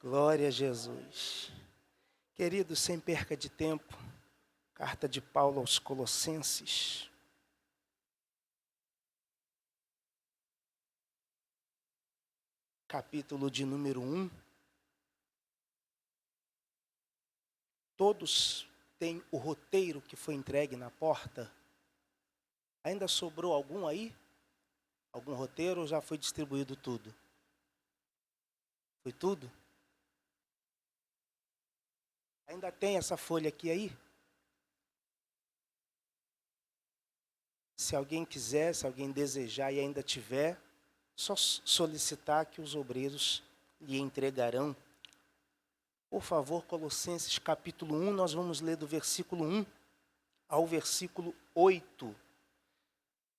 Glória a Jesus. Queridos, sem perca de tempo, carta de Paulo aos Colossenses. Capítulo de número 1. Todos têm o roteiro que foi entregue na porta. Ainda sobrou algum aí? Algum roteiro ou já foi distribuído tudo? Foi tudo? Ainda tem essa folha aqui aí? Se alguém quiser, se alguém desejar e ainda tiver, só solicitar que os obreiros lhe entregarão. Por favor, Colossenses capítulo 1, nós vamos ler do versículo 1 ao versículo 8.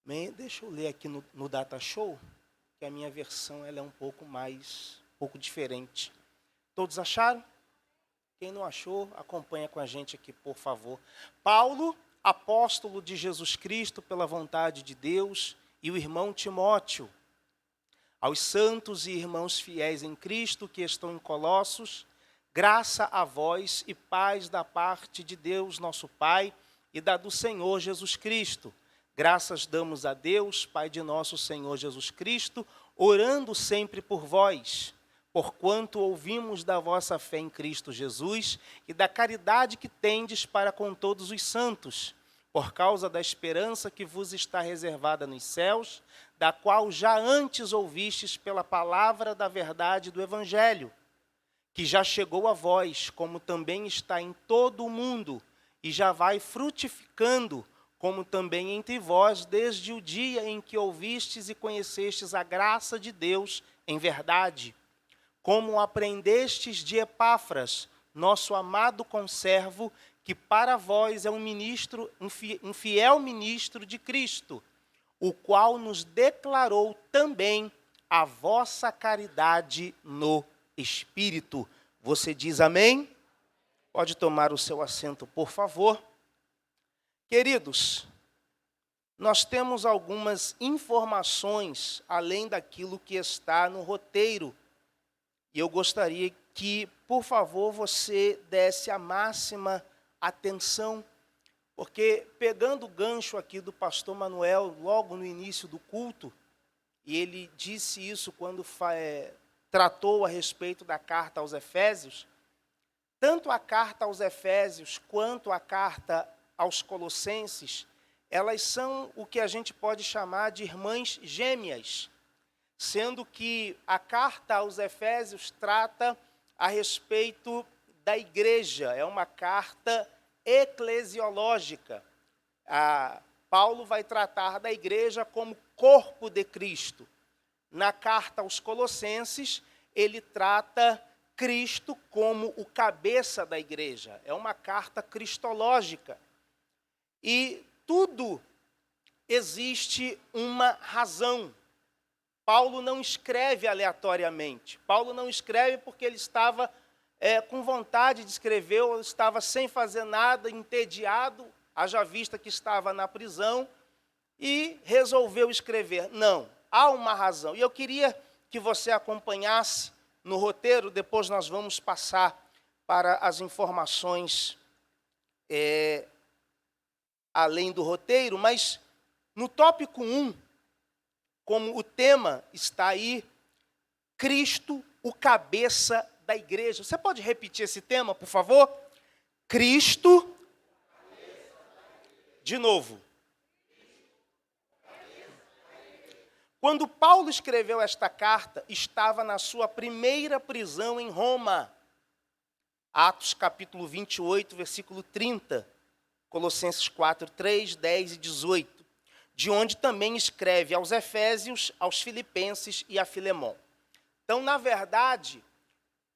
Bem, deixa eu ler aqui no Data Show, que a minha versão ela é um pouco diferente. Todos acharam? Quem não achou, acompanha com a gente aqui, por favor. Paulo, apóstolo de Jesus Cristo pela vontade de Deus, e o irmão Timóteo, aos santos e irmãos fiéis em Cristo que estão em Colossos, graça a vós e paz da parte de Deus, nosso Pai, e da do Senhor Jesus Cristo. Graças damos a Deus, Pai de nosso Senhor Jesus Cristo, orando sempre por vós, porquanto ouvimos da vossa fé em Cristo Jesus e da caridade que tendes para com todos os santos, por causa da esperança que vos está reservada nos céus, da qual já antes ouvistes pela palavra da verdade do Evangelho, que já chegou a vós, como também está em todo o mundo, e já vai frutificando, como também entre vós, desde o dia em que ouvistes e conhecestes a graça de Deus em verdade, como aprendestes de Epáfras, nosso amado conservo, que para vós é um fiel ministro de Cristo, o qual nos declarou também a vossa caridade no Espírito. Você diz amém? Pode tomar o seu assento, por favor. Queridos, nós temos algumas informações além daquilo que está no roteiro. E eu gostaria que, por favor, você desse a máxima atenção, porque pegando o gancho aqui do pastor Manuel, logo no início do culto, e ele disse isso quando tratou a respeito da carta aos Efésios, tanto a carta aos Efésios quanto a carta aos Colossenses, elas são o que a gente pode chamar de irmãs gêmeas, sendo que a carta aos Efésios trata a respeito da igreja, é uma carta eclesiológica. Paulo vai tratar da igreja como corpo de Cristo. Na carta aos Colossenses, ele trata Cristo como o cabeça da igreja. É uma carta cristológica. E tudo existe uma razão. Paulo não escreve aleatoriamente. Paulo não escreve porque ele estava com vontade de escrever, ou estava sem fazer nada, entediado, haja vista que estava na prisão, e resolveu escrever. Não, há uma razão. E eu queria que você acompanhasse no roteiro, depois nós vamos passar para as informações além do roteiro, mas no tópico 1, como o tema está aí, Cristo, o cabeça da igreja. Você pode repetir esse tema, por favor? Cristo, de novo. Quando Paulo escreveu esta carta, estava na sua primeira prisão em Roma. Atos capítulo 28, versículo 30. Colossenses 4, 3, 10 e 18. De onde também escreve aos Efésios, aos Filipenses e a Filemon. Então, na verdade,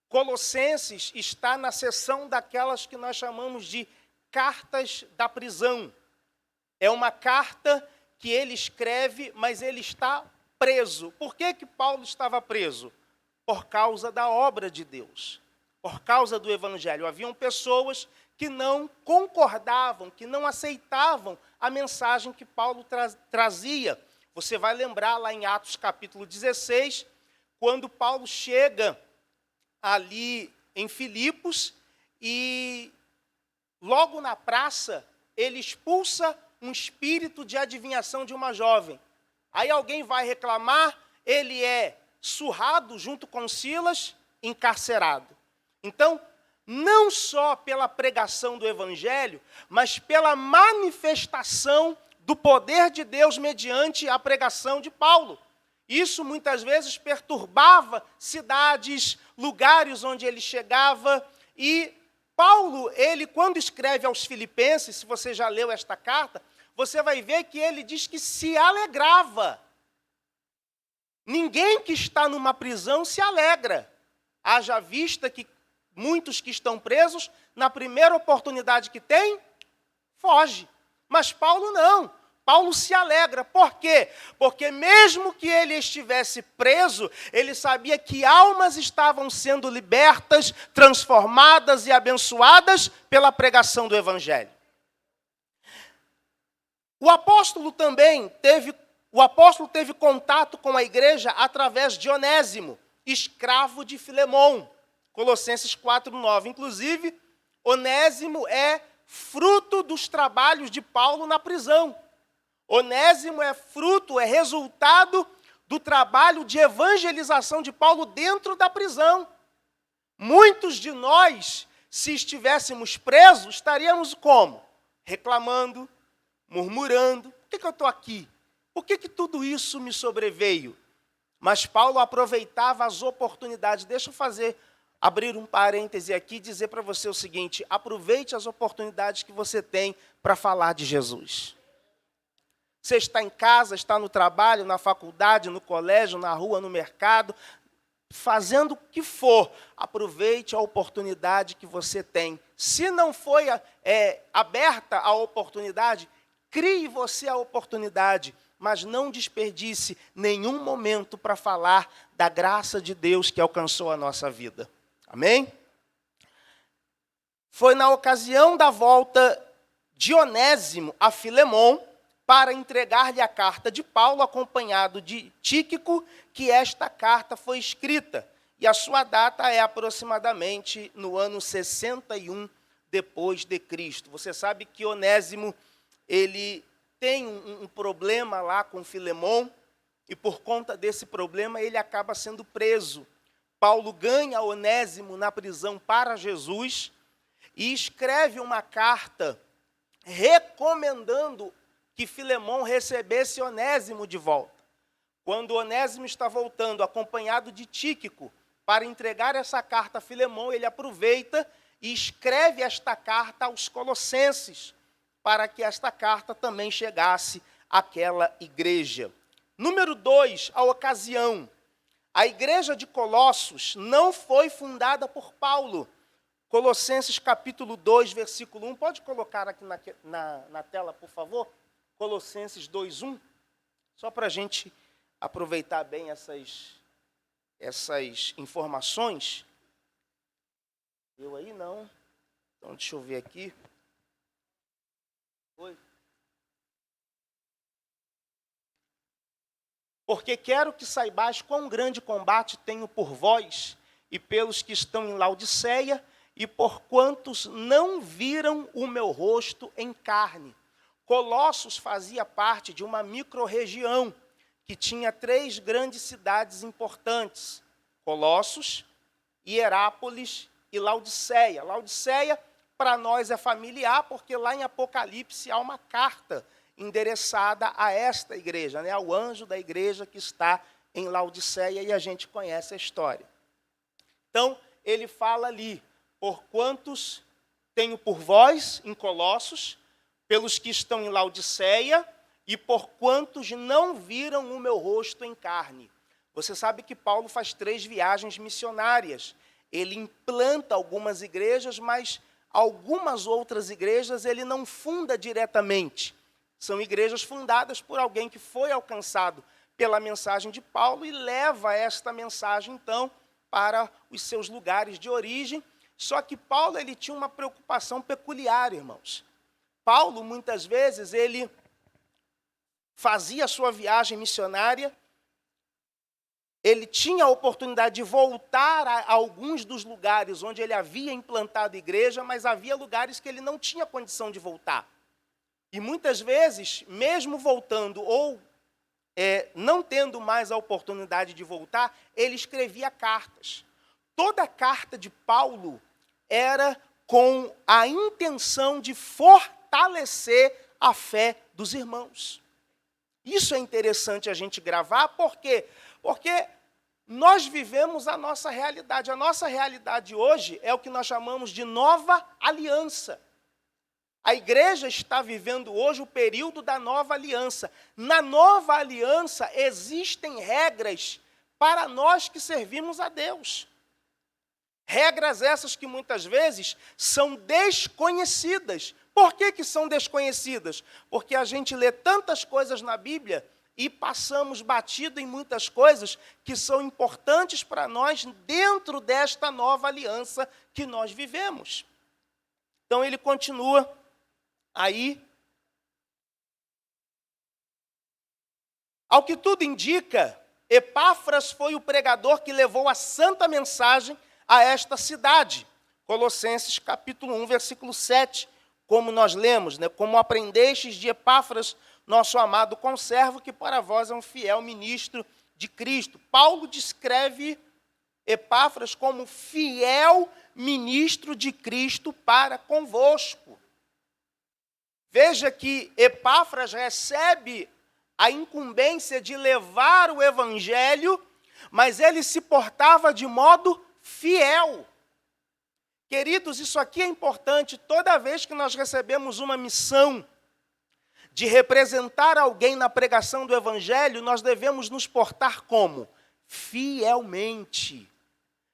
Colossenses está na seção daquelas que nós chamamos de cartas da prisão. É uma carta que ele escreve, mas ele está preso. Por que Paulo estava preso? Por causa da obra de Deus, por causa do Evangelho. Haviam pessoas que não concordavam, que não aceitavam a mensagem que Paulo trazia. Você vai lembrar lá em Atos capítulo 16, quando Paulo chega ali em Filipos e logo na praça ele expulsa um espírito de adivinhação de uma jovem. Aí alguém vai reclamar, ele é surrado junto com Silas, encarcerado. Então, não só pela pregação do evangelho, mas pela manifestação do poder de Deus mediante a pregação de Paulo. Isso muitas vezes perturbava cidades, lugares onde ele chegava. E Paulo, ele quando escreve aos Filipenses, se você já leu esta carta, você vai ver que ele diz que se alegrava. Ninguém que está numa prisão se alegra. Haja vista que muitos que estão presos, na primeira oportunidade que tem, foge. Mas Paulo não. Paulo se alegra. Por quê? Porque mesmo que ele estivesse preso, ele sabia que almas estavam sendo libertas, transformadas e abençoadas pela pregação do evangelho. O apóstolo teve contato com a igreja através de Onésimo, escravo de Filemão. Colossenses 4:9. Inclusive, Onésimo é fruto dos trabalhos de Paulo na prisão. Onésimo é resultado do trabalho de evangelização de Paulo dentro da prisão. Muitos de nós, se estivéssemos presos, estaríamos como? Reclamando, murmurando. Por que eu estou aqui? Por que tudo isso me sobreveio? Mas Paulo aproveitava as oportunidades. Deixa eu abrir um parêntese aqui e dizer para você o seguinte: aproveite as oportunidades que você tem para falar de Jesus. Você está em casa, está no trabalho, na faculdade, no colégio, na rua, no mercado, fazendo o que for, aproveite a oportunidade que você tem. Se não foi aberta a oportunidade, crie você a oportunidade, mas não desperdice nenhum momento para falar da graça de Deus que alcançou a nossa vida. Amém? Foi na ocasião da volta de Onésimo a Filemão para entregar-lhe a carta de Paulo, acompanhado de Tíquico, que esta carta foi escrita. E a sua data é aproximadamente no ano 61 depois de Cristo. Você sabe que Onésimo, ele tem um problema lá com Filemão, e por conta desse problema ele acaba sendo preso. Paulo ganha Onésimo na prisão para Jesus e escreve uma carta recomendando que Filemão recebesse Onésimo de volta. Quando Onésimo está voltando, acompanhado de Tíquico, para entregar essa carta a Filemão, ele aproveita e escreve esta carta aos Colossenses, para que esta carta também chegasse àquela igreja. Número 2, a ocasião. A igreja de Colossos não foi fundada por Paulo. Colossenses capítulo 2, versículo 1. Pode colocar aqui na tela, por favor? Colossenses 2:1, só para a gente aproveitar bem essas informações. Eu aí não. Então, deixa eu ver aqui. Oi. Porque quero que saibais quão grande combate tenho por vós e pelos que estão em Laodiceia e por quantos não viram o meu rosto em carne. Colossos fazia parte de uma microrregião que tinha 3 grandes cidades importantes: Colossos, Hierápolis e Laodiceia. Laodiceia, para nós, é familiar, porque lá em Apocalipse há uma carta endereçada a esta igreja, né, ao anjo da igreja que está em Laodiceia, e a gente conhece a história. Então, ele fala ali: por quantos tenho por vós em Colossos, pelos que estão em Laodiceia, e por quantos não viram o meu rosto em carne. Você sabe que Paulo faz 3 viagens missionárias. Ele implanta algumas igrejas, mas algumas outras igrejas ele não funda diretamente. São igrejas fundadas por alguém que foi alcançado pela mensagem de Paulo e leva esta mensagem, então, para os seus lugares de origem. Só que Paulo ele tinha uma preocupação peculiar, irmãos. Paulo, muitas vezes, ele fazia a sua viagem missionária, ele tinha a oportunidade de voltar a alguns dos lugares onde ele havia implantado igreja, mas havia lugares que ele não tinha condição de voltar. E muitas vezes, mesmo voltando ou não tendo mais a oportunidade de voltar, ele escrevia cartas. Toda a carta de Paulo era com a intenção de fortalecer a fé dos irmãos. Isso é interessante a gente gravar, por quê? Porque nós vivemos a nossa realidade. A nossa realidade hoje é o que nós chamamos de nova aliança. A igreja está vivendo hoje o período da nova aliança. Na nova aliança existem regras para nós que servimos a Deus. Regras essas que muitas vezes são desconhecidas. Por que são desconhecidas? Porque a gente lê tantas coisas na Bíblia e passamos batido em muitas coisas que são importantes para nós dentro desta nova aliança que nós vivemos. Então ele continua aí. Ao que tudo indica, Epáfras foi o pregador que levou a santa mensagem a esta cidade. Colossenses capítulo 1, versículo 7, como nós lemos, né? Como aprendestes de Epáfras, nosso amado conservo, que para vós é um fiel ministro de Cristo. Paulo descreve Epáfras como fiel ministro de Cristo para convosco. Veja que Epáfras recebe a incumbência de levar o evangelho, mas ele se portava de modo fiel. Queridos, isso aqui é importante. Toda vez que nós recebemos uma missão de representar alguém na pregação do evangelho, nós devemos nos portar como? Fielmente.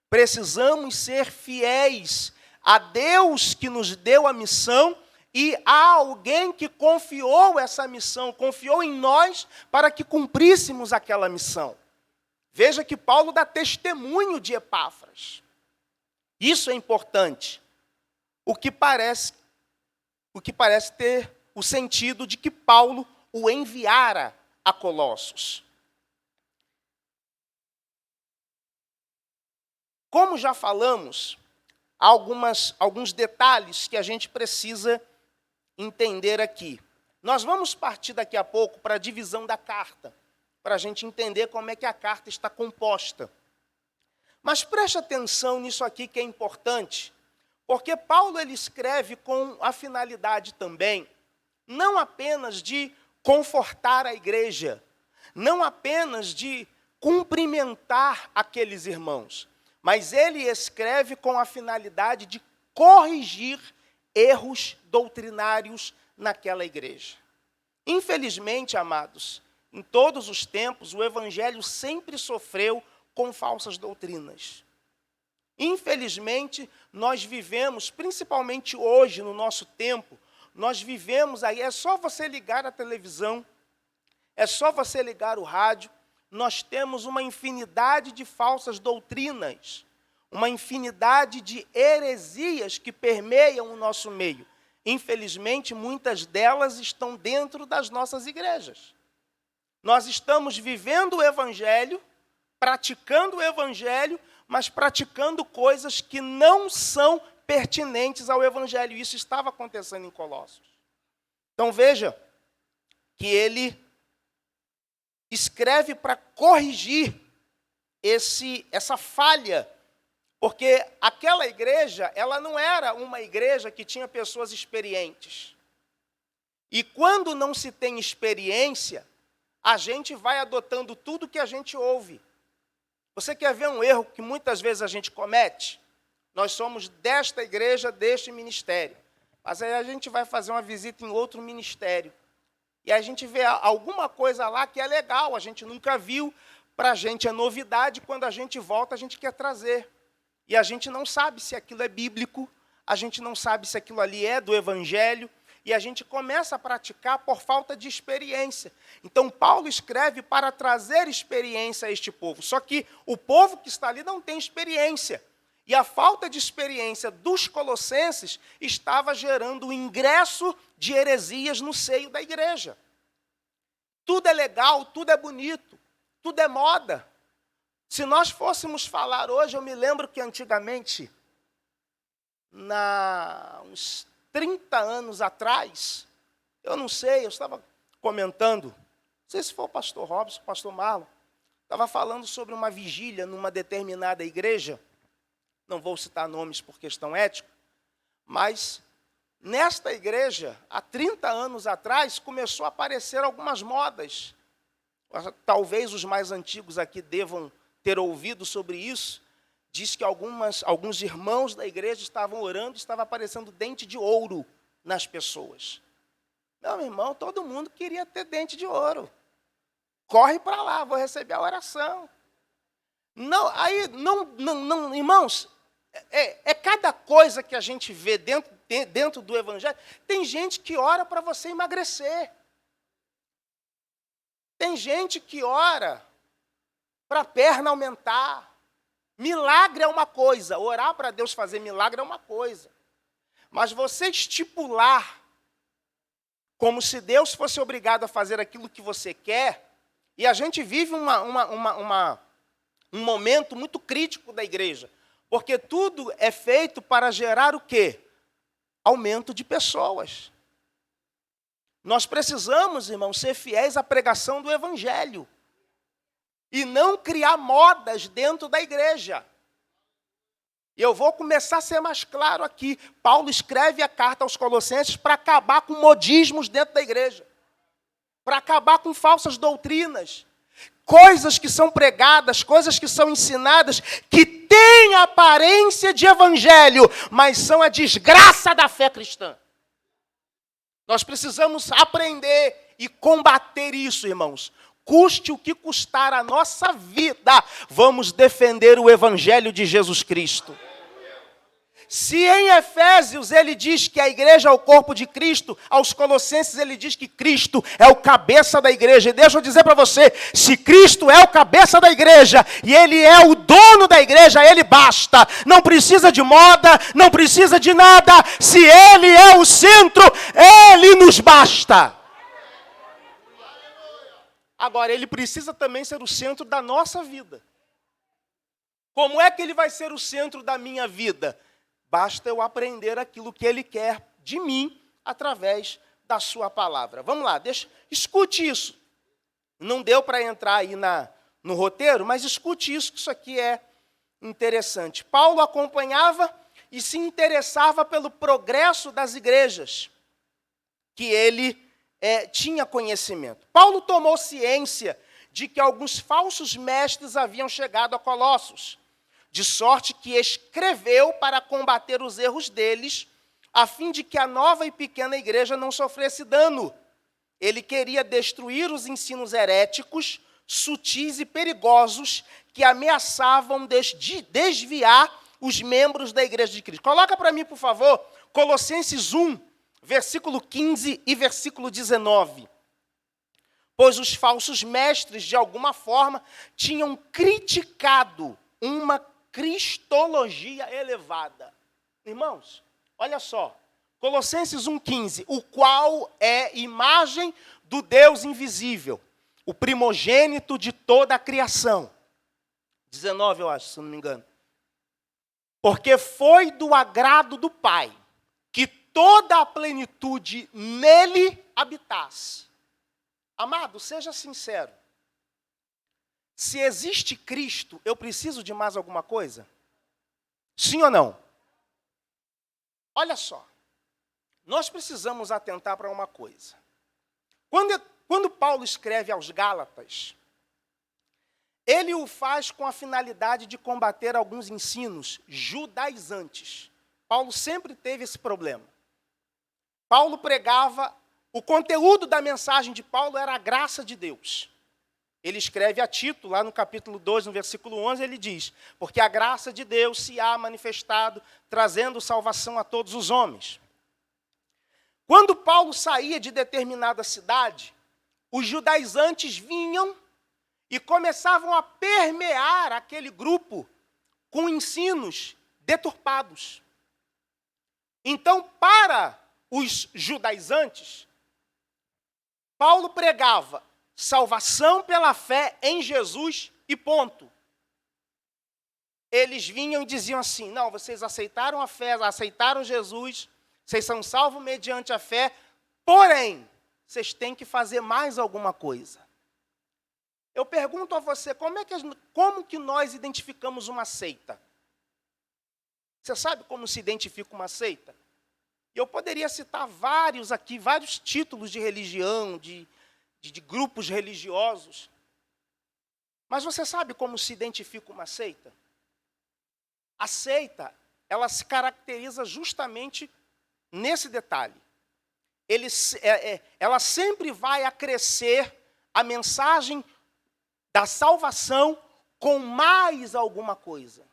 Precisamos ser fiéis a Deus que nos deu a missão e a alguém que confiou essa missão, confiou em nós para que cumpríssemos aquela missão. Veja que Paulo dá testemunho de Epáfras. Isso é importante. O que parece ter o sentido de que Paulo o enviara a Colossos. Como já falamos, há alguns detalhes que a gente precisa entender aqui. Nós vamos partir daqui a pouco para a divisão da carta, para a gente entender como é que a carta está composta. Mas preste atenção nisso aqui que é importante, porque Paulo ele escreve com a finalidade também, não apenas de confortar a igreja, não apenas de cumprimentar aqueles irmãos, mas ele escreve com a finalidade de corrigir erros doutrinários naquela igreja. Infelizmente, amados, em todos os tempos, o evangelho sempre sofreu com falsas doutrinas. Infelizmente, nós vivemos, principalmente hoje, no nosso tempo, nós vivemos aí, é só você ligar a televisão, é só você ligar o rádio, nós temos uma infinidade de falsas doutrinas, uma infinidade de heresias que permeiam o nosso meio. Infelizmente, muitas delas estão dentro das nossas igrejas. Nós estamos vivendo o evangelho, praticando o evangelho, mas praticando coisas que não são pertinentes ao evangelho. Isso estava acontecendo em Colossos. Então veja que ele escreve para corrigir essa falha, porque aquela igreja, ela não era uma igreja que tinha pessoas experientes. E quando não se tem experiência, a gente vai adotando tudo que a gente ouve. Você quer ver um erro que muitas vezes a gente comete? Nós somos desta igreja, deste ministério. Mas aí a gente vai fazer uma visita em outro ministério. E a gente vê alguma coisa lá que é legal, a gente nunca viu, para a gente é novidade, quando a gente volta a gente quer trazer. E a gente não sabe se aquilo é bíblico, a gente não sabe se aquilo ali é do evangelho, e a gente começa a praticar por falta de experiência. Então, Paulo escreve para trazer experiência a este povo. Só que o povo que está ali não tem experiência. E a falta de experiência dos colossenses estava gerando o ingresso de heresias no seio da igreja. Tudo é legal, tudo é bonito, tudo é moda. Se nós fôssemos falar hoje, eu me lembro que antigamente, uns 30 anos atrás, eu não sei, eu estava comentando, não sei se foi o pastor Robson, o pastor Marlon, estava falando sobre uma vigília numa determinada igreja, não vou citar nomes por questão ética, mas nesta igreja, há 30 anos atrás, começou a aparecer algumas modas. Talvez os mais antigos aqui devam ter ouvido sobre isso. Diz que alguns irmãos da igreja estavam orando, estava aparecendo dente de ouro nas pessoas. Meu irmão, todo mundo queria ter dente de ouro. Corre para lá, vou receber a oração. Não, irmãos, é cada coisa que a gente vê dentro do evangelho. Tem gente que ora para você emagrecer. Tem gente que ora para a perna aumentar. Milagre é uma coisa, orar para Deus fazer milagre é uma coisa. Mas você estipular como se Deus fosse obrigado a fazer aquilo que você quer, e a gente vive um momento muito crítico da igreja, porque tudo é feito para gerar o quê? Aumento de pessoas. Nós precisamos, irmãos, ser fiéis à pregação do evangelho e não criar modas dentro da igreja. E eu vou começar a ser mais claro aqui. Paulo escreve a carta aos Colossenses para acabar com modismos dentro da igreja, para acabar com falsas doutrinas, coisas que são pregadas, coisas que são ensinadas, que têm aparência de evangelho, mas são a desgraça da fé cristã. Nós precisamos aprender e combater isso, irmãos. Custe o que custar a nossa vida, vamos defender o evangelho de Jesus Cristo. Se em Efésios ele diz que a igreja é o corpo de Cristo, aos Colossenses ele diz que Cristo é o cabeça da igreja. E deixa eu dizer para você, se Cristo é o cabeça da igreja e ele é o dono da igreja, ele basta. Não precisa de moda, não precisa de nada. Se ele é o centro, ele nos basta. Agora, ele precisa também ser o centro da nossa vida. Como é que ele vai ser o centro da minha vida? Basta eu aprender aquilo que ele quer de mim através da sua palavra. Vamos lá, escute isso. Não deu para entrar aí no roteiro, mas escute isso, que isso aqui é interessante. Paulo acompanhava e se interessava pelo progresso das igrejas que ele tinha conhecimento. Paulo tomou ciência de que alguns falsos mestres haviam chegado a Colossos, de sorte que escreveu para combater os erros deles, a fim de que a nova e pequena igreja não sofresse dano. Ele queria destruir os ensinos heréticos, sutis e perigosos, que ameaçavam desviar os membros da igreja de Cristo. Coloca para mim, por favor, Colossenses 1, versículo 15 e versículo 19. Pois os falsos mestres, de alguma forma, tinham criticado uma cristologia elevada. Irmãos, olha só, Colossenses 1,15, o qual é imagem do Deus invisível, o primogênito de toda a criação. 19, eu acho, se não me engano. Porque foi do agrado do Pai que toda a plenitude nele habitasse. Amado, seja sincero. Se existe Cristo, eu preciso de mais alguma coisa? Sim ou não? Olha só. Nós precisamos atentar para uma coisa. Quando Paulo escreve aos Gálatas, ele o faz com a finalidade de combater alguns ensinos judaizantes. Paulo sempre teve esse problema. Paulo pregava, o conteúdo da mensagem de Paulo era a graça de Deus. Ele escreve a Tito, lá no capítulo 2, no versículo 11, ele diz: porque a graça de Deus se há manifestado, trazendo salvação a todos os homens. Quando Paulo saía de determinada cidade, os judaizantes vinham e começavam a permear aquele grupo com ensinos deturpados. Então, para os judaizantes, Paulo pregava salvação pela fé em Jesus e ponto. eles vinham e diziam assim, não, vocês aceitaram a fé, aceitaram Jesus, vocês são salvos mediante a fé, porém, vocês têm que fazer mais alguma coisa. Eu pergunto a você, como que nós identificamos uma seita? Você sabe como se identifica uma seita? Eu poderia citar vários títulos de religião, de grupos religiosos. Mas você sabe como se identifica uma seita? A seita, ela se caracteriza justamente nesse detalhe. Ela sempre vai acrescer a mensagem da salvação com mais alguma coisa.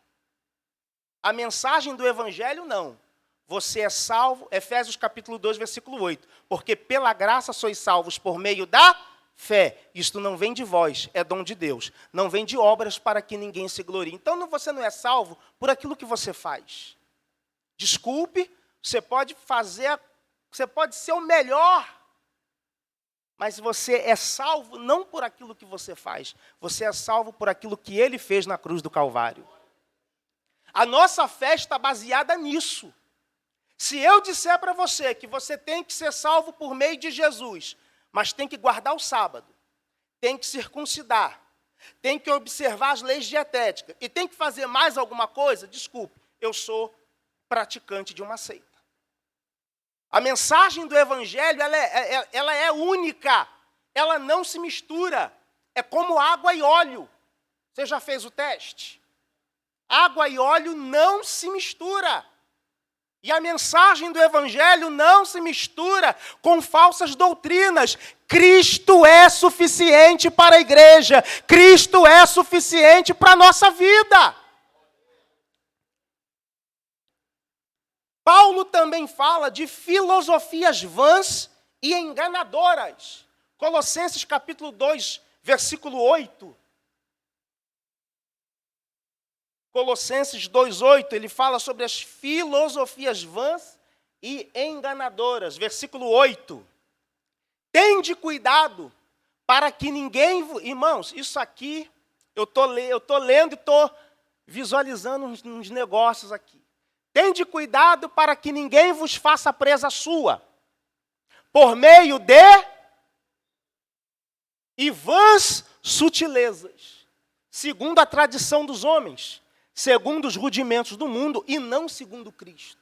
A mensagem do Evangelho, não. Você é salvo, Efésios capítulo 2, versículo 8. Porque pela graça sois salvos por meio da fé. Isto não vem de vós, é dom de Deus. Não vem de obras para que ninguém se glorie. Então você não é salvo por aquilo que você faz. Desculpe, você pode ser o melhor, mas você é salvo não por aquilo que você faz. Você é salvo por aquilo que Ele fez na cruz do Calvário. A nossa fé está baseada nisso. Se eu disser para você que você tem que ser salvo por meio de Jesus, mas tem que guardar o sábado, tem que circuncidar, tem que observar as leis dietéticas e tem que fazer mais alguma coisa, desculpe, eu sou praticante de uma seita. A mensagem do Evangelho ela é única, ela não se mistura, é como água e óleo. Você já fez o teste? Água e óleo não se mistura. E a mensagem do Evangelho não se mistura com falsas doutrinas. Cristo é suficiente para a igreja. Cristo é suficiente para a nossa vida. Paulo também fala de filosofias vãs e enganadoras. Colossenses capítulo 2, versículo 8. Colossenses 2,8, ele fala sobre as filosofias vãs e enganadoras. Versículo 8. Tende cuidado para que ninguém... Irmãos, isso aqui, eu estou lendo e estou visualizando uns negócios aqui. Tende cuidado para que ninguém vos faça presa sua, por meio de vãs sutilezas, segundo a tradição dos homens, segundo os rudimentos do mundo e não segundo Cristo.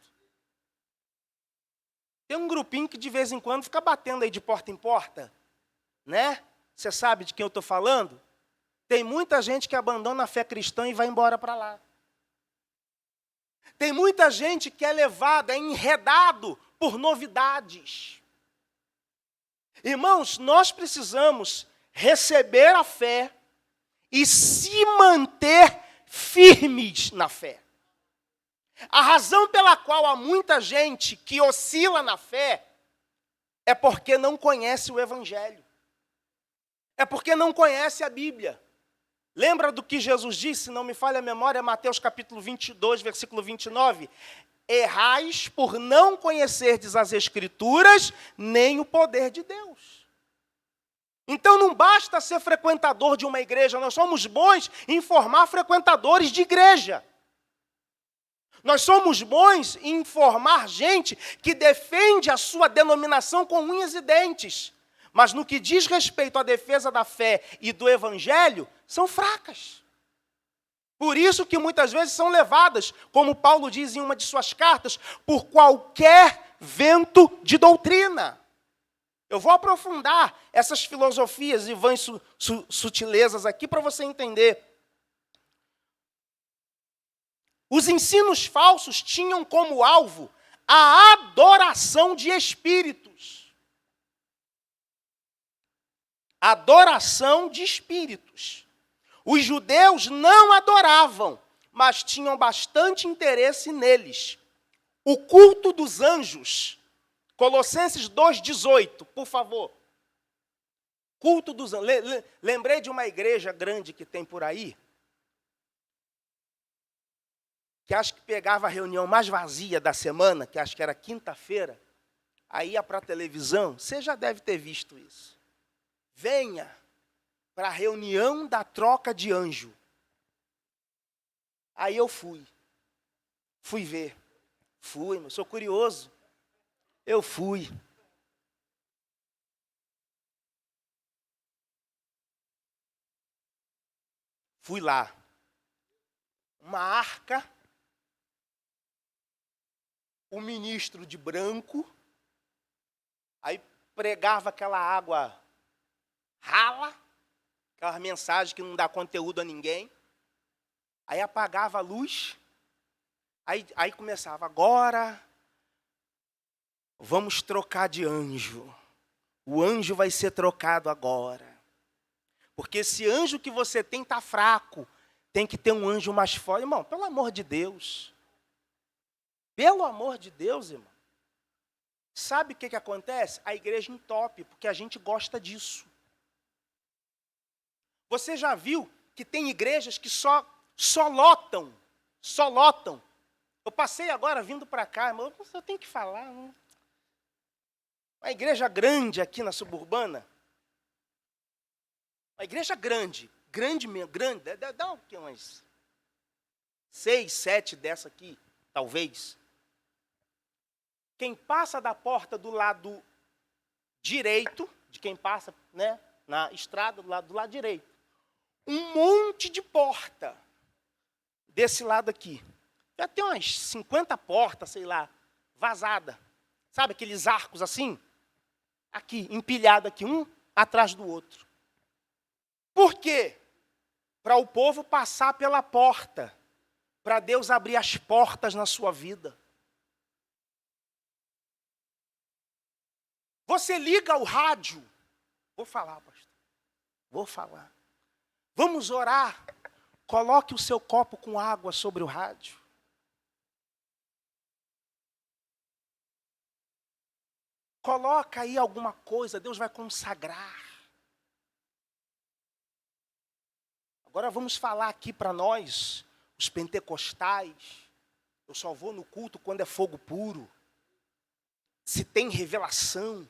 Tem um grupinho que de vez em quando fica batendo aí de porta em porta, né? Você sabe de quem eu estou falando? Tem muita gente que abandona a fé cristã e vai embora para lá. Tem muita gente que é levado, é enredado por novidades. Irmãos, nós precisamos receber a fé e se manter firmes na fé. A razão pela qual há muita gente que oscila na fé é porque não conhece o Evangelho. É porque não conhece a Bíblia. Lembra do que Jesus disse, não me falha a memória, Mateus capítulo 22, versículo 29? Errais por não conhecerdes as Escrituras, nem o poder de Deus. Então não basta ser frequentador de uma igreja, nós somos bons em formar frequentadores de igreja. Nós somos bons em formar gente que defende a sua denominação com unhas e dentes. Mas no que diz respeito à defesa da fé e do Evangelho, são fracas. Por isso que muitas vezes são levadas, como Paulo diz em uma de suas cartas, por qualquer vento de doutrina. Eu vou aprofundar essas filosofias e vãs sutilezas aqui para você entender. Os ensinos falsos tinham como alvo a adoração de espíritos. Adoração de espíritos. Os judeus não adoravam, mas tinham bastante interesse neles. O culto dos anjos. Colossenses 2,18, por favor. Culto dos anjos. Lembrei de uma igreja grande que tem por aí, que acho que pegava a reunião mais vazia da semana, que acho que era quinta-feira, aí ia para a televisão, você já deve ter visto isso. Venha para a reunião da troca de anjo. Aí eu fui ver. Eu sou curioso. Eu fui. Fui lá. Uma arca, o ministro de branco, aí pregava aquela água rala, aquela mensagem que não dá conteúdo a ninguém. Aí apagava a luz, aí começava, agora vamos trocar de anjo. O anjo vai ser trocado agora. Porque esse anjo que você tem está fraco. Tem que ter um anjo mais forte. Irmão, pelo amor de Deus. Pelo amor de Deus, irmão. Sabe o que acontece? A igreja entope, porque a gente gosta disso. Você já viu que tem igrejas que só lotam. Só lotam. Eu passei agora vindo para cá, irmão, eu tenho que falar. Não? Uma igreja grande aqui na suburbana. Uma igreja grande mesmo, grande, dá o quê? Umas 6, 7 dessa aqui, talvez. Quem passa da porta do lado direito, de quem passa, né, na estrada do lado direito, um monte de porta desse lado aqui. Já tem umas 50 portas, sei lá, vazada. Sabe aqueles arcos assim? Aqui, empilhado aqui, um atrás do outro. Por quê? Para o povo passar pela porta. Para Deus abrir as portas na sua vida. Você liga o rádio. Vou falar, pastor. Vou falar. Vamos orar. Coloque o seu copo com água sobre o rádio. Coloca aí alguma coisa, Deus vai consagrar. Agora vamos falar aqui para nós, os pentecostais. Eu só vou no culto quando é fogo puro. Se tem revelação,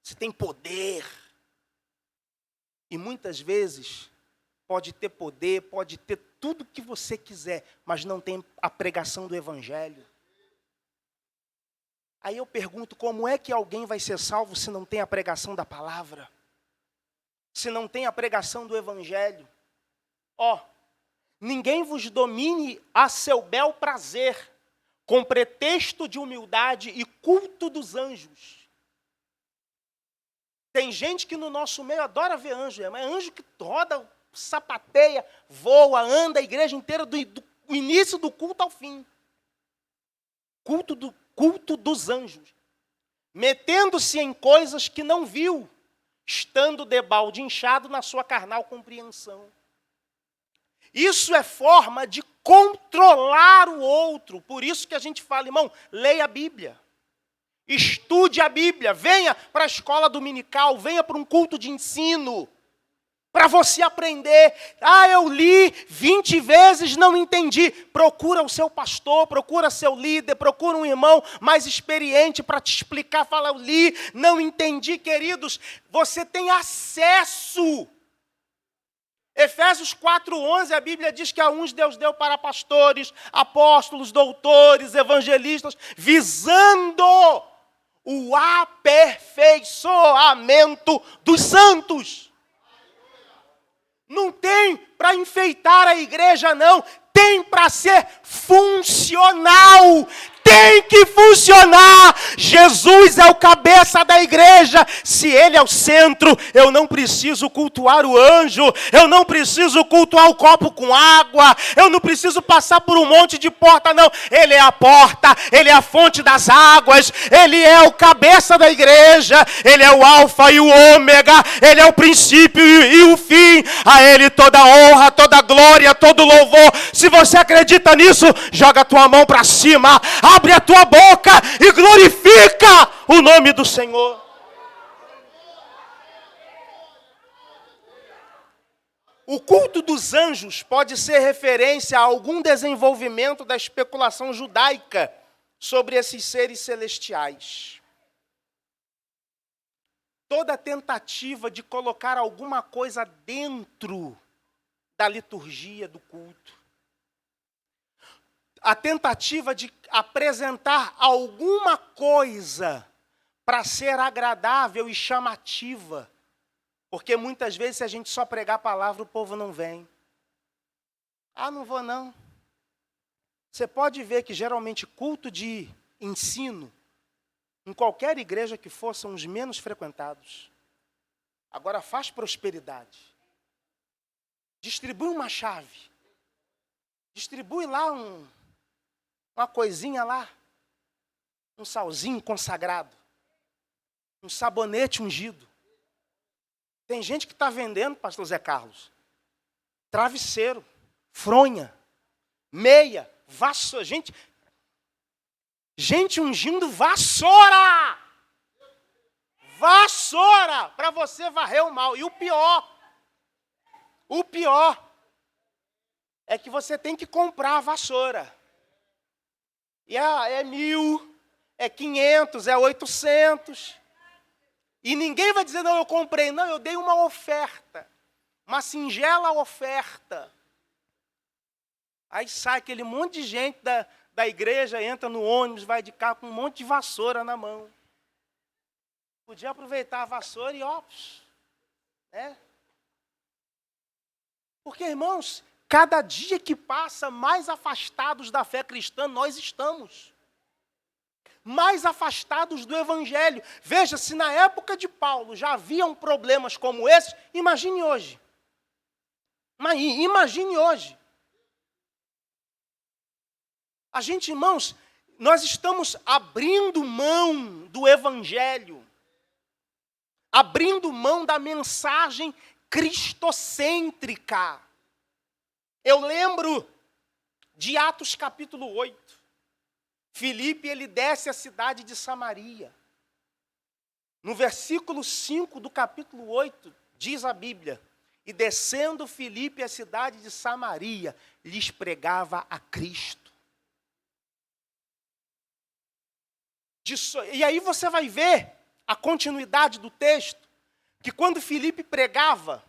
se tem poder. E muitas vezes pode ter poder, pode ter tudo o que você quiser, mas não tem a pregação do evangelho. Aí eu pergunto, como é que alguém vai ser salvo se não tem a pregação da palavra? Se não tem a pregação do evangelho? Ninguém vos domine a seu bel prazer, com pretexto de humildade e culto dos anjos. Tem gente que no nosso meio adora ver anjo, é anjo que roda, sapateia, voa, anda a igreja inteira do início do culto ao fim. Culto dos anjos. Metendo-se em coisas que não viu, estando debalde inchado na sua carnal compreensão. Isso é forma de controlar o outro. Por isso que a gente fala, irmão, leia a Bíblia. Estude a Bíblia. Venha para a escola dominical. Venha para um culto de ensino. Para você aprender. Eu li 20 vezes, não entendi. Procura o seu pastor, procura seu líder, procura um irmão mais experiente para te explicar. Fala, eu li, não entendi, queridos. Você tem acesso. Efésios 4:11, a Bíblia diz que a uns Deus deu para pastores, apóstolos, doutores, evangelistas, visando o aperfeiçoamento dos santos. Não tem para enfeitar a igreja, não. Tem para ser funcional. Tem que funcionar. Jesus é o cabeça da igreja. Se ele é o centro, eu não preciso cultuar o anjo. Eu não preciso cultuar o copo com água. Eu não preciso passar por um monte de porta, não. Ele é a porta. Ele é a fonte das águas. Ele é o cabeça da igreja. Ele é o alfa e o ômega. Ele é o princípio e o fim. A ele toda honra, toda glória, todo louvor. Se você acredita nisso, joga a tua mão para cima. Abre a tua boca e glorifica o nome do Senhor. O culto dos anjos pode ser referência a algum desenvolvimento da especulação judaica sobre esses seres celestiais. Toda tentativa de colocar alguma coisa dentro da liturgia do culto. a tentativa de apresentar alguma coisa para ser agradável e chamativa. Porque muitas vezes, se a gente só pregar a palavra, o povo não vem. Ah, não vou não. Você pode ver que geralmente culto de ensino, em qualquer igreja que for, são os menos frequentados. Agora faz prosperidade. Distribui uma chave. Distribui lá uma coisinha lá. Um salzinho consagrado. Um sabonete ungido. Tem gente que está vendendo, pastor Zé Carlos, travesseiro, fronha, meia, vassoura. Gente ungindo vassoura! Vassoura! Para você varrer o mal. E o pior é que você tem que comprar a vassoura. E é 1.000, é 500, é 800. E ninguém vai dizer, não, eu comprei. Não, eu dei uma oferta. Uma singela oferta. Aí sai aquele monte de gente da igreja, entra no ônibus, vai de carro com um monte de vassoura na mão. Podia aproveitar a vassoura e né? Porque, irmãos, cada dia que passa, mais afastados da fé cristã nós estamos. Mais afastados do Evangelho. Veja, se na época de Paulo já haviam problemas como esses, imagine hoje. Imagine hoje. A gente, irmãos, nós estamos abrindo mão do Evangelho. Abrindo mão da mensagem cristocêntrica. Eu lembro de Atos capítulo 8. Filipe, ele desce à cidade de Samaria. No versículo 5 do capítulo 8, diz a Bíblia, e descendo Filipe à cidade de Samaria, lhes pregava a Cristo. E aí você vai ver a continuidade do texto, que quando Filipe pregava,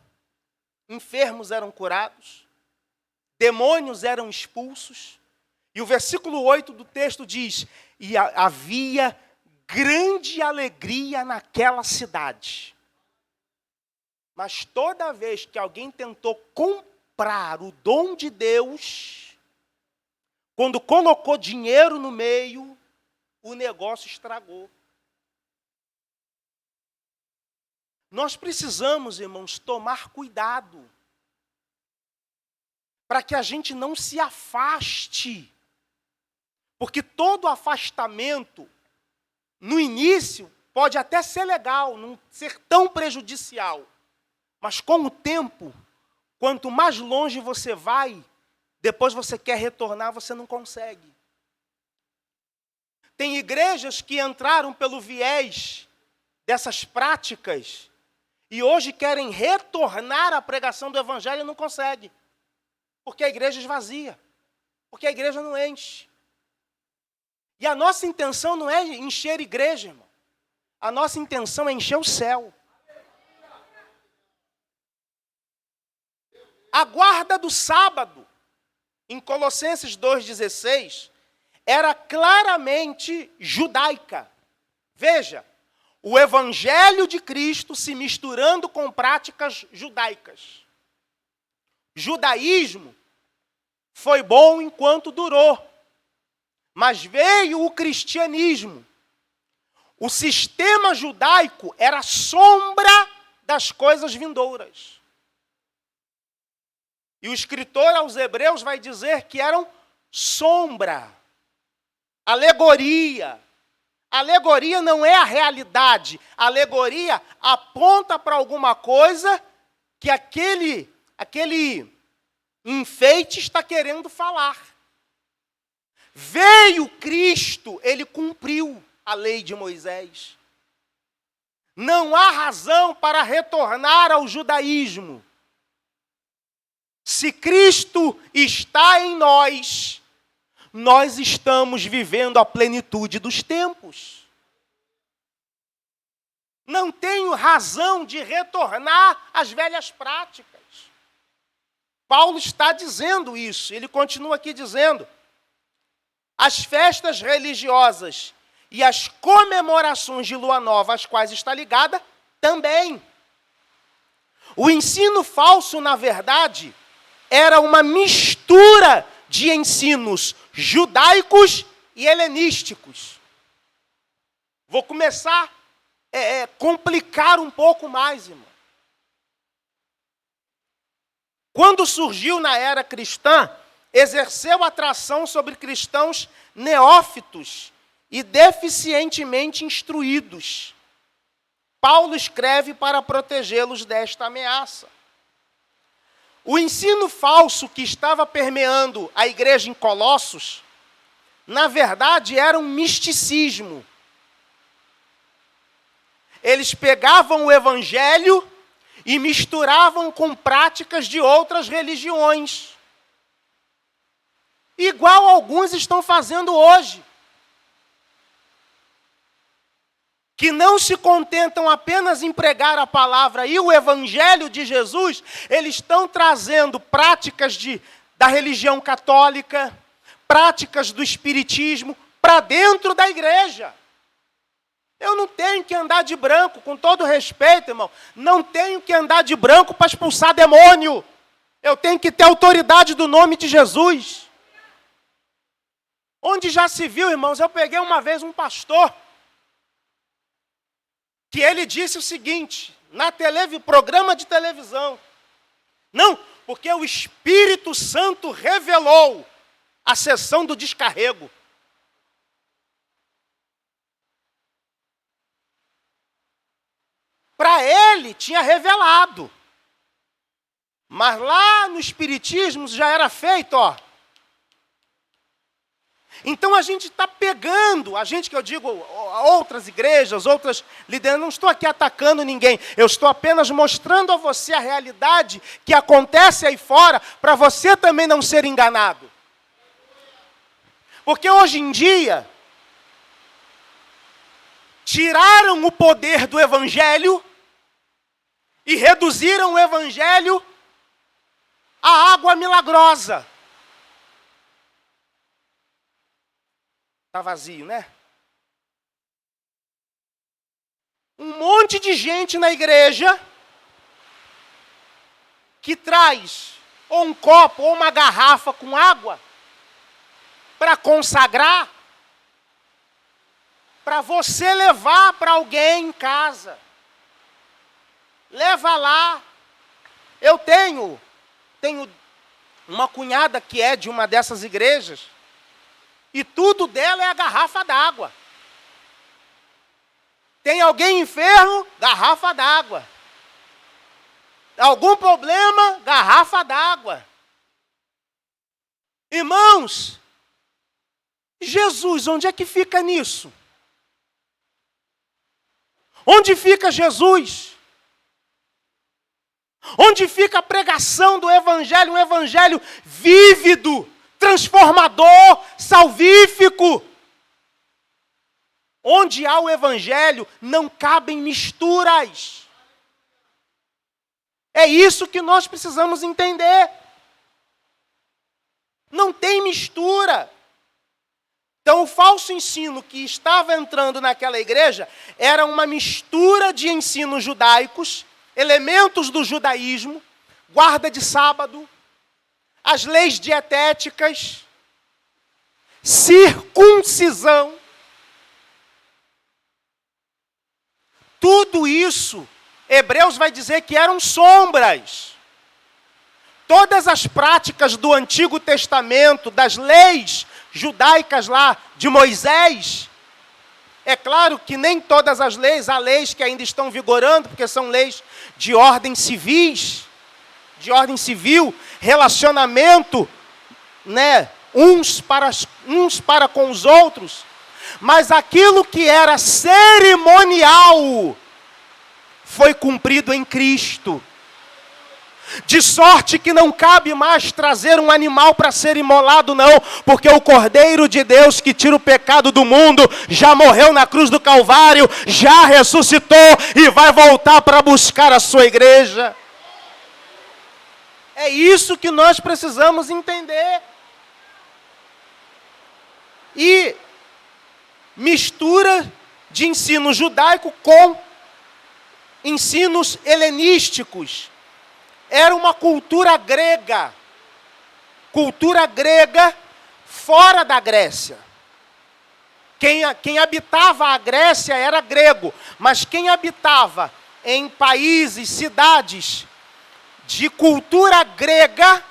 enfermos eram curados, demônios eram expulsos. E o versículo 8 do texto diz, e havia grande alegria naquela cidade. Mas toda vez que alguém tentou comprar o dom de Deus, quando colocou dinheiro no meio, o negócio estragou. Nós precisamos, irmãos, tomar cuidado para que a gente não se afaste. Porque todo afastamento, no início, pode até ser legal, não ser tão prejudicial. Mas com o tempo, quanto mais longe você vai, depois você quer retornar, você não consegue. Tem igrejas que entraram pelo viés dessas práticas e hoje querem retornar à pregação do Evangelho e não conseguem. Porque a igreja esvazia. Porque a igreja não enche. E a nossa intenção não é encher a igreja, irmão. A nossa intenção é encher o céu. A guarda do sábado, em Colossenses 2,16, era claramente judaica. Veja, o Evangelho de Cristo se misturando com práticas judaicas. Judaísmo foi bom enquanto durou. Mas veio o cristianismo. O sistema judaico era sombra das coisas vindouras. E o escritor aos Hebreus vai dizer que eram sombra, alegoria. Alegoria não é a realidade. Alegoria aponta para alguma coisa que aquele enfeite está querendo falar. Veio Cristo, ele cumpriu a lei de Moisés. Não há razão para retornar ao judaísmo. Se Cristo está em nós, nós estamos vivendo a plenitude dos tempos. Não tenho razão de retornar às velhas práticas. Paulo está dizendo isso, ele continua aqui dizendo, as festas religiosas e as comemorações de lua nova, às quais está ligada, também. O ensino falso, na verdade, era uma mistura de ensinos judaicos e helenísticos. Vou começar a complicar um pouco mais, irmão. Quando surgiu na era cristã, exerceu atração sobre cristãos neófitos e deficientemente instruídos. Paulo escreve para protegê-los desta ameaça. O ensino falso que estava permeando a igreja em Colossos, na verdade, era um misticismo. Eles pegavam o evangelho e misturavam com práticas de outras religiões. Igual alguns estão fazendo hoje. Que não se contentam apenas em pregar a palavra e o evangelho de Jesus, eles estão trazendo práticas da religião católica, práticas do espiritismo, para dentro da igreja. Eu não tenho que andar de branco, com todo respeito, irmão, não tenho que andar de branco para expulsar demônio. Eu tenho que ter autoridade do nome de Jesus. Onde já se viu, irmãos, eu peguei uma vez um pastor, que ele disse o seguinte, programa de televisão. Não, porque o Espírito Santo revelou a sessão do descarrego. Para ele, tinha revelado. Mas lá no Espiritismo já era feito, ó. Então a gente está pegando, a gente que eu digo, outras igrejas, outras lideranças, não estou aqui atacando ninguém, eu estou apenas mostrando a você a realidade que acontece aí fora, para você também não ser enganado. Porque hoje em dia, tiraram o poder do Evangelho e reduziram o Evangelho à água milagrosa. Está vazio, né? Um monte de gente na igreja que traz ou um copo ou uma garrafa com água para consagrar, para você levar para alguém em casa. Leva lá. Eu tenho uma cunhada que é de uma dessas igrejas, e tudo dela é a garrafa d'água. Tem alguém enfermo? Garrafa d'água. Algum problema? Garrafa d'água. Irmãos, Jesus, onde é que fica nisso? Onde fica Jesus? Onde fica a pregação do Evangelho, um Evangelho vívido, transformador, salvífico? Onde há o Evangelho, não cabem misturas. É isso que nós precisamos entender. Não tem mistura. Então, o falso ensino que estava entrando naquela igreja era uma mistura de ensinos judaicos, elementos do judaísmo, guarda de sábado, as leis dietéticas, circuncisão. Tudo isso, Hebreus vai dizer que eram sombras. Todas as práticas do Antigo Testamento, das leis judaicas lá de Moisés, é claro que nem todas as leis, há leis que ainda estão vigorando, porque são leis de ordem civis, de ordem civil, relacionamento, né, uns para com os outros, mas aquilo que era cerimonial foi cumprido em Cristo. De sorte que não cabe mais trazer um animal para ser imolado, não, porque o Cordeiro de Deus que tira o pecado do mundo já morreu na cruz do Calvário, já ressuscitou e vai voltar para buscar a sua igreja. É isso que nós precisamos entender. e mistura de ensino judaico com ensinos helenísticos. Era uma cultura grega fora da Grécia. Quem habitava a Grécia era grego, mas quem habitava em países, cidades de cultura grega,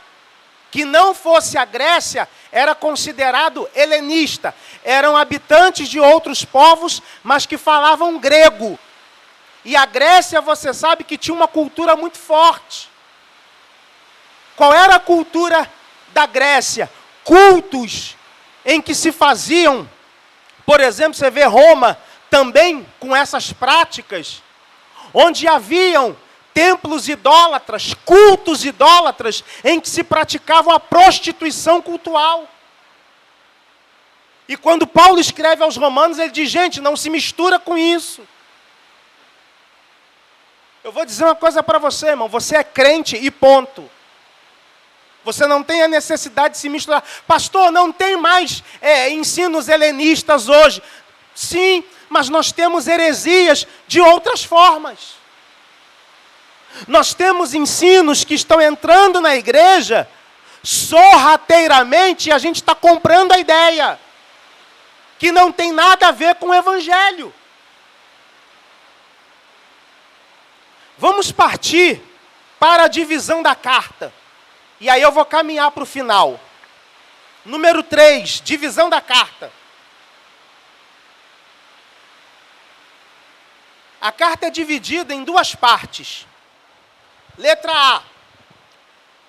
que não fosse a Grécia, era considerado helenista. Eram habitantes de outros povos, mas que falavam grego. E a Grécia, você sabe que tinha uma cultura muito forte. Qual era a cultura da Grécia? Cultos em que se faziam, por exemplo, você vê Roma também com essas práticas, onde haviam templos idólatras, cultos idólatras, em que se praticava a prostituição cultural. E quando Paulo escreve aos Romanos, ele diz, gente, não se mistura com isso. Eu vou dizer uma coisa para você, irmão, você é crente e ponto. Você não tem a necessidade de se misturar. Pastor, não tem mais ensinos helenistas hoje. Sim, mas nós temos heresias de outras formas. Nós temos ensinos que estão entrando na igreja sorrateiramente e a gente está comprando a ideia, que não tem nada a ver com o evangelho. Vamos partir para a divisão da carta. E aí eu vou caminhar para o final. Número 3, divisão da carta. A carta é dividida em duas partes. Letra A.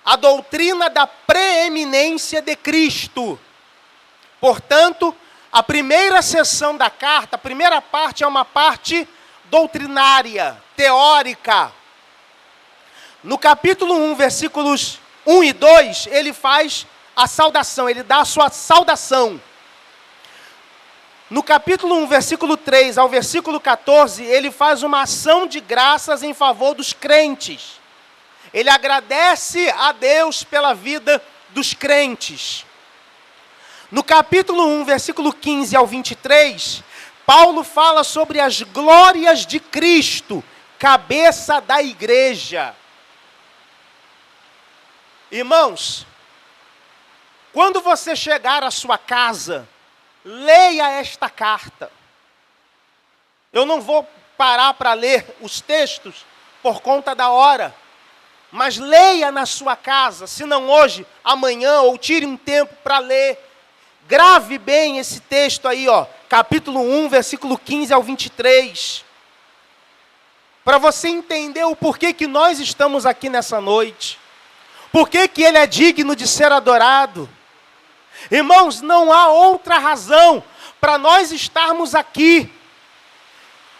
A doutrina da preeminência de Cristo. Portanto, a primeira seção da carta, a primeira parte é uma parte doutrinária, teórica. No capítulo 1, versículos 1 e 2, ele faz a saudação, ele dá a sua saudação. No capítulo 1, versículo 3 ao versículo 14, ele faz uma ação de graças em favor dos crentes. Ele agradece a Deus pela vida dos crentes. No capítulo 1, versículo 15 ao 23, Paulo fala sobre as glórias de Cristo, cabeça da igreja. Irmãos, quando você chegar à sua casa, leia esta carta. Eu não vou parar para ler os textos por conta da hora, mas leia na sua casa, se não hoje, amanhã, ou tire um tempo para ler. Grave bem esse texto aí, ó, capítulo 1, versículo 15 ao 23. Para você entender o porquê que nós estamos aqui nessa noite. Por que que ele é digno de ser adorado? Irmãos, não há outra razão para nós estarmos aqui,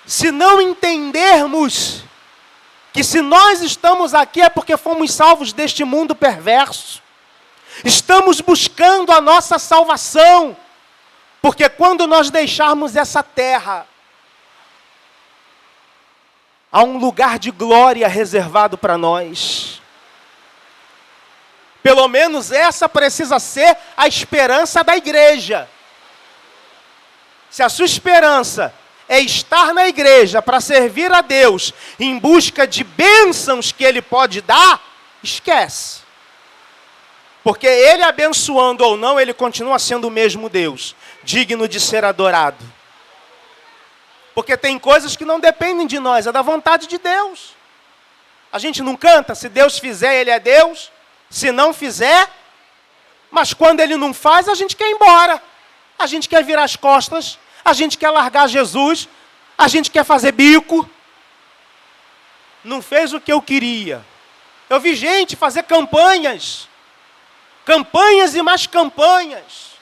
se não entendermos que se nós estamos aqui é porque fomos salvos deste mundo perverso. Estamos buscando a nossa salvação, porque quando nós deixarmos essa terra, há um lugar de glória reservado para nós. Pelo menos essa precisa ser a esperança da igreja. Se a sua esperança é estar na igreja para servir a Deus em busca de bênçãos que Ele pode dar, esquece. Porque Ele abençoando ou não, Ele continua sendo o mesmo Deus, digno de ser adorado. Porque tem coisas que não dependem de nós, é da vontade de Deus. A gente não canta, se Deus fizer, Ele é Deus. Se não fizer, mas quando Ele não faz, a gente quer ir embora. A gente quer virar as costas, a gente quer largar Jesus, a gente quer fazer bico. Não fez o que eu queria. Eu vi gente fazer campanhas e mais campanhas,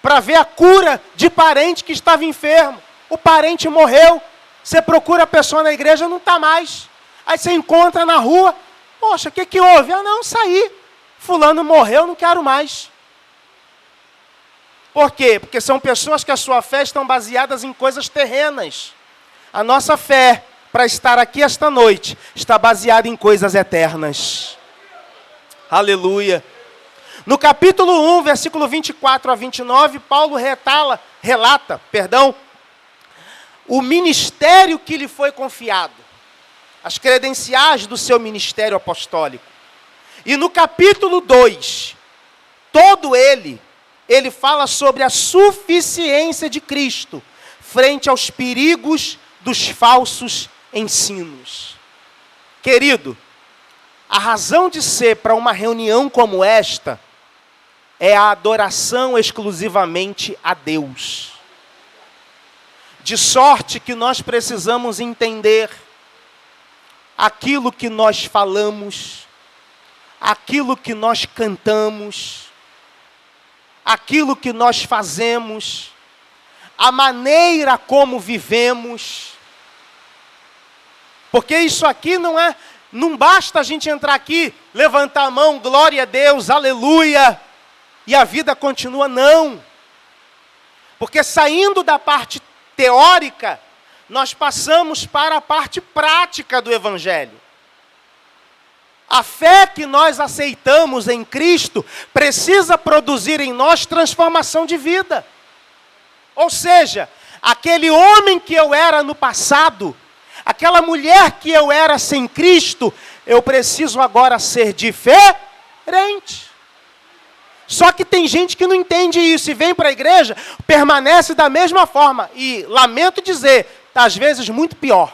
para ver a cura de parente que estava enfermo. O parente morreu, você procura a pessoa na igreja, não está mais. Aí você encontra na rua, poxa, o que houve? Ah, não, saí. Fulano morreu, não quero mais. Por quê? Porque são pessoas que a sua fé estão baseadas em coisas terrenas. A nossa fé, para estar aqui esta noite, está baseada em coisas eternas. Aleluia. No capítulo 1, versículo 24 a 29, Paulo relata, o ministério que lhe foi confiado, as credenciais do seu ministério apostólico. E no capítulo 2, todo ele fala sobre a suficiência de Cristo frente aos perigos dos falsos ensinos. Querido, a razão de ser para uma reunião como esta é a adoração exclusivamente a Deus. De sorte que nós precisamos entender aquilo que nós falamos, aquilo que nós cantamos, aquilo que nós fazemos, a maneira como vivemos. Porque isso aqui não basta a gente entrar aqui, levantar a mão, glória a Deus, aleluia, e a vida continua, não. Porque saindo da parte teórica, nós passamos para a parte prática do Evangelho. A fé que nós aceitamos em Cristo precisa produzir em nós transformação de vida. Ou seja, aquele homem que eu era no passado, aquela mulher que eu era sem Cristo, eu preciso agora ser diferente. Só que tem gente que não entende isso e vem para a igreja, permanece da mesma forma. E, lamento dizer, às vezes muito pior.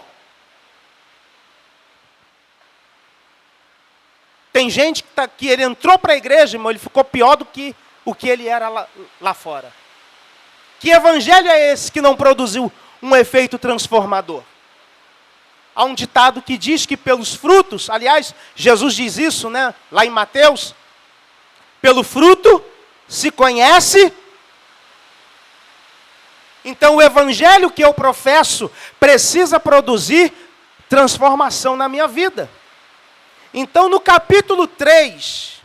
Tem gente que ele entrou para a igreja, irmão, ele ficou pior do que o que ele era lá fora. Que evangelho é esse que não produziu um efeito transformador? Há um ditado que diz que pelos frutos, aliás, Jesus diz isso, né, lá em Mateus, pelo fruto se conhece. Então o evangelho que eu professo precisa produzir transformação na minha vida. Então no capítulo 3,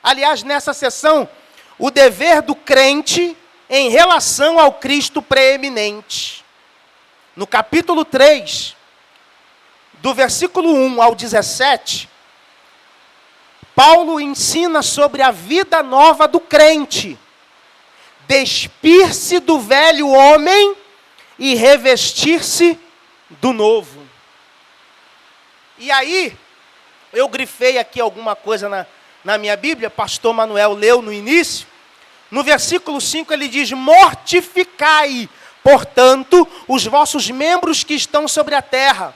aliás, nessa sessão, o dever do crente em relação ao Cristo preeminente. No capítulo 3, do versículo 1 ao 17, Paulo ensina sobre a vida nova do crente. Despir-se do velho homem e revestir-se do novo. E aí, eu grifei aqui alguma coisa na minha Bíblia, pastor Manuel leu no início. No versículo 5 ele diz: mortificai, portanto, os vossos membros que estão sobre a terra,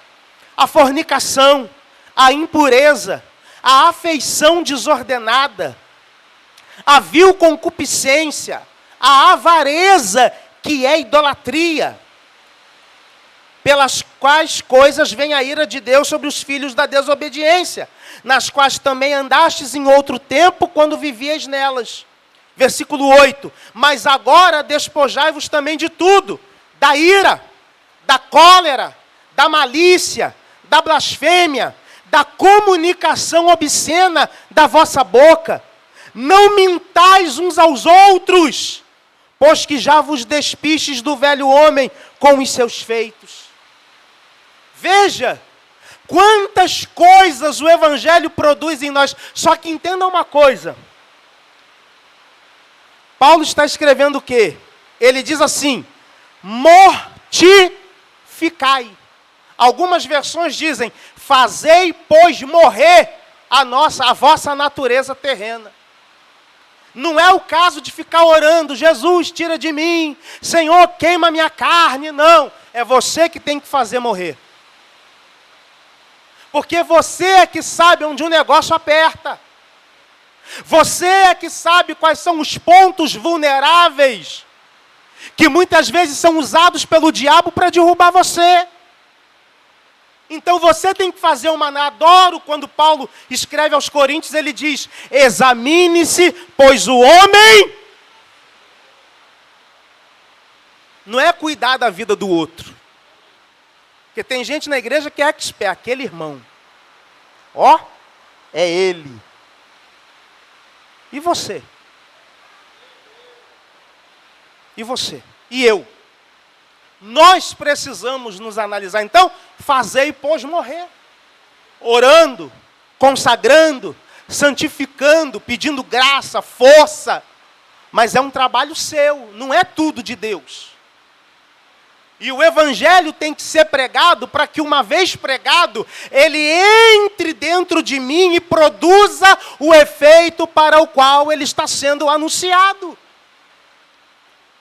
a fornicação, a impureza, a afeição desordenada, a vil concupiscência, a avareza, que é idolatria, pelas quais coisas vem a ira de Deus sobre os filhos da desobediência, nas quais também andastes em outro tempo, quando vivíeis nelas. Versículo 8, mas agora despojai-vos também de tudo, da ira, da cólera, da malícia, da blasfêmia, da comunicação obscena da vossa boca. Não mintais uns aos outros, pois que já vos despistes do velho homem com os seus feitos. Veja quantas coisas o Evangelho produz em nós. Só que entenda uma coisa. Paulo está escrevendo o quê? Ele diz assim: mortificai. Algumas versões dizem: fazei, pois, morrer a vossa natureza terrena. Não é o caso de ficar orando: Jesus, tira de mim, Senhor, queima minha carne. Não, é você que tem que fazer morrer. Porque você é que sabe onde o negócio aperta. Você é que sabe quais são os pontos vulneráveis que muitas vezes são usados pelo diabo para derrubar você. Então você tem que fazer uma... Adoro quando Paulo escreve aos Coríntios, ele diz: examine-se, pois o homem... Não é cuidar da vida do outro. Porque tem gente na igreja que é expert, aquele irmão. Ó, é ele. E você? E você? E eu? Nós precisamos nos analisar. Então, fazei, pois, morrer. Orando, consagrando, santificando, pedindo graça, força, mas é um trabalho seu, não é tudo de Deus. E o evangelho tem que ser pregado para que, uma vez pregado, ele entre dentro de mim e produza o efeito para o qual ele está sendo anunciado.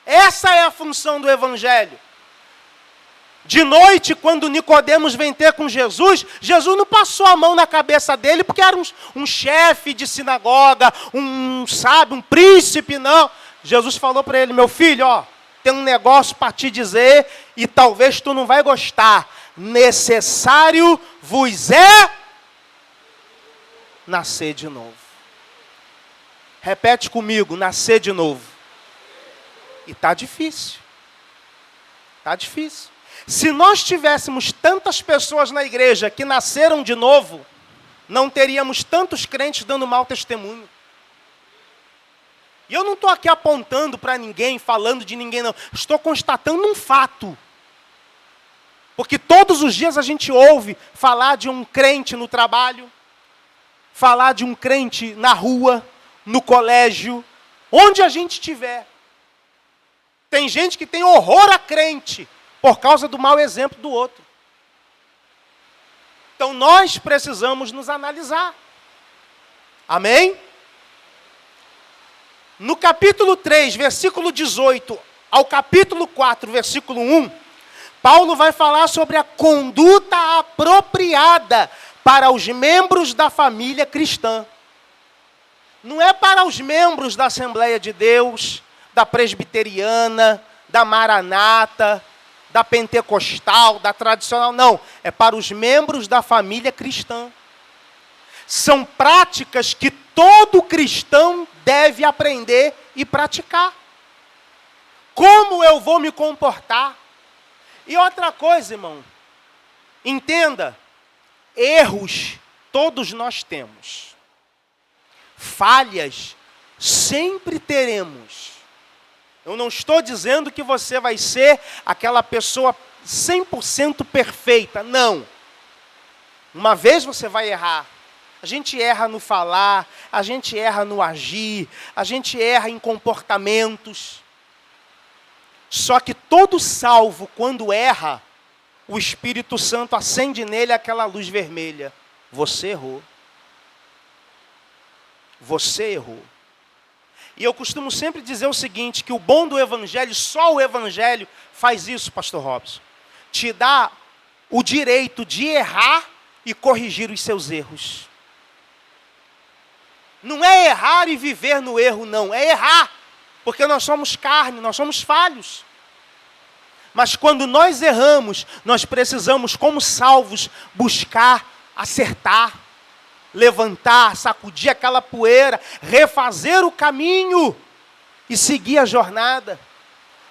Essa é a função do evangelho. De noite, quando Nicodemos vem ter com Jesus, Jesus não passou a mão na cabeça dele porque era um chefe de sinagoga, um príncipe, não. Jesus falou para ele: meu filho, tem um negócio para te dizer e talvez tu não vai gostar. Necessário vos é nascer de novo. Repete comigo: nascer de novo. E está difícil. Está difícil. Se nós tivéssemos tantas pessoas na igreja que nasceram de novo, não teríamos tantos crentes dando mau testemunho. E eu não estou aqui apontando para ninguém, falando de ninguém, não. Estou constatando um fato. Porque todos os dias a gente ouve falar de um crente no trabalho, falar de um crente na rua, no colégio, onde a gente estiver. Tem gente que tem horror a crente por causa do mau exemplo do outro. Então nós precisamos nos analisar. Amém? No capítulo 3, versículo 18, ao capítulo 4, versículo 1, Paulo vai falar sobre a conduta apropriada para os membros da família cristã. Não é para os membros da Assembleia de Deus, da Presbiteriana, da Maranata, da Pentecostal, da Tradicional, não. É para os membros da família cristã. São práticas que todo cristão deve aprender e praticar. Como eu vou me comportar? E outra coisa, irmão, entenda, erros todos nós temos. Falhas sempre teremos. Eu não estou dizendo que você vai ser aquela pessoa 100% perfeita, não. Uma vez você vai errar. A gente erra no falar, a gente erra no agir, a gente erra em comportamentos. Só que todo salvo, quando erra, o Espírito Santo acende nele aquela luz vermelha. Você errou. Você errou. E eu costumo sempre dizer o seguinte, que o bom do Evangelho, só o Evangelho faz isso, pastor Robson. Te dá o direito de errar e corrigir os seus erros. Não é errar e viver no erro, não. É errar, porque nós somos carne, nós somos falhos. Mas quando nós erramos, nós precisamos, como salvos, buscar acertar, levantar, sacudir aquela poeira, refazer o caminho e seguir a jornada.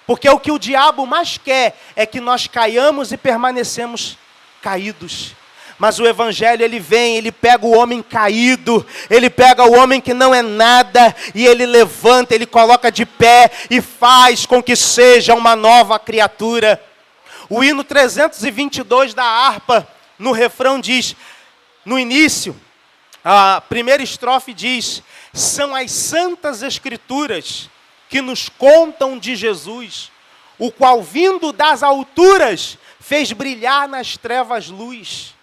Porque o que o diabo mais quer é que nós caiamos e permanecemos caídos. Mas o Evangelho, ele vem, ele pega o homem caído, ele pega o homem que não é nada, e ele levanta, ele coloca de pé e faz com que seja uma nova criatura. O hino 322 da harpa, no refrão diz, no início, a primeira estrofe diz: são as santas escrituras que nos contam de Jesus, o qual vindo das alturas fez brilhar nas trevas luz.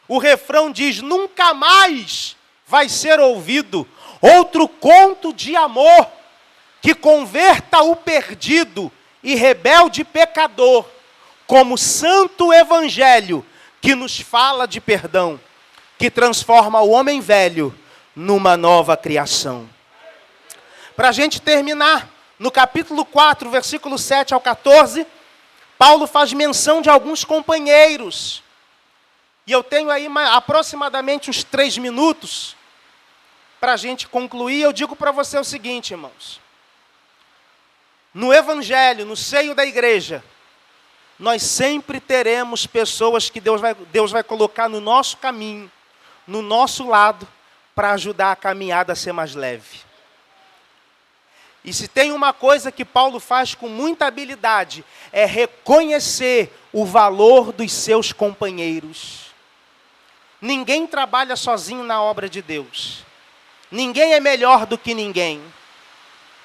O refrão diz: nunca mais vai ser ouvido outro conto de amor que converta o perdido e rebelde pecador, como santo evangelho que nos fala de perdão, que transforma o homem velho numa nova criação. Para a gente terminar, no capítulo 4, versículo 7 ao 14, Paulo faz menção de alguns companheiros. E eu tenho aí aproximadamente uns 3 minutos para a gente concluir. Eu digo para você o seguinte, irmãos. No Evangelho, no seio da igreja, nós sempre teremos pessoas que Deus vai colocar no nosso caminho, no nosso lado, para ajudar a caminhada a ser mais leve. E se tem uma coisa que Paulo faz com muita habilidade, é reconhecer o valor dos seus companheiros. Ninguém trabalha sozinho na obra de Deus. Ninguém é melhor do que ninguém.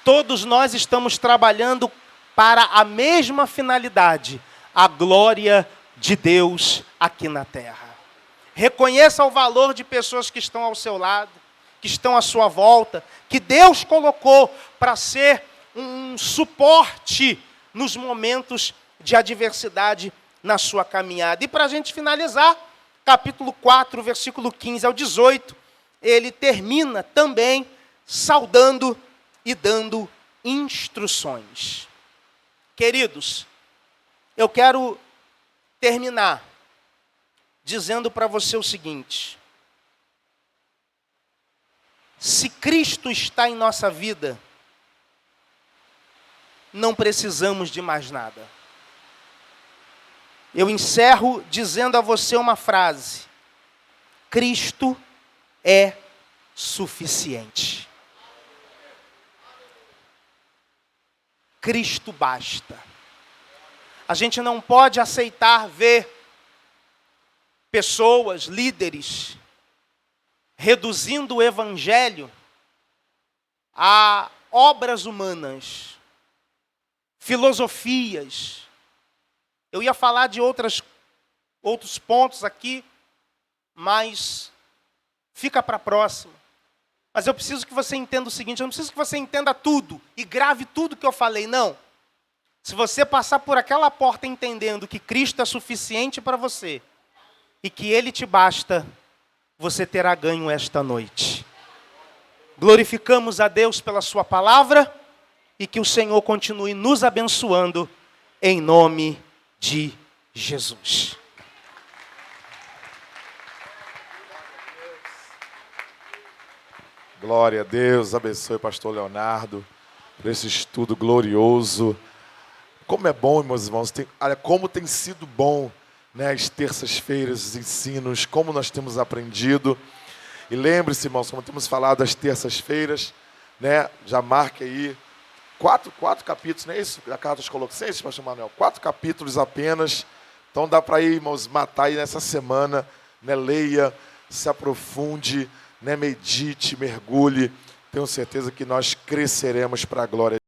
Todos nós estamos trabalhando para a mesma finalidade, a glória de Deus aqui na terra. Reconheça o valor de pessoas que estão ao seu lado, que estão à sua volta, que Deus colocou para ser um suporte nos momentos de adversidade na sua caminhada. E para a gente finalizar, capítulo 4, versículo 15 ao 18, ele termina também saudando e dando instruções. Queridos, eu quero terminar dizendo para você o seguinte: se Cristo está em nossa vida, não precisamos de mais nada. Eu encerro dizendo a você uma frase: Cristo é suficiente. Cristo basta. A gente não pode aceitar ver pessoas, líderes, reduzindo o evangelho a obras humanas, filosofias. Eu ia falar de outros pontos aqui, mas fica para a próxima. Mas eu preciso que você entenda o seguinte: eu não preciso que você entenda tudo e grave tudo que eu falei, não. Se você passar por aquela porta entendendo que Cristo é suficiente para você e que Ele te basta, você terá ganho esta noite. Glorificamos a Deus pela sua palavra e que o Senhor continue nos abençoando em nome de Jesus. Glória a Deus, abençoe o pastor Leonardo por esse estudo glorioso. Como é bom, meus irmãos, olha como tem sido bom, né, as terças-feiras, os ensinos, como nós temos aprendido. E lembre-se, irmãos, como temos falado das terças-feiras, né, já marque aí quatro capítulos, não é isso? Da carta aos Colossenses, pastor Manuel, 4 capítulos apenas. Então dá para ir, irmãos, matar aí nessa semana, né, leia, se aprofunde, né, medite, mergulhe. Tenho certeza que nós cresceremos para a glória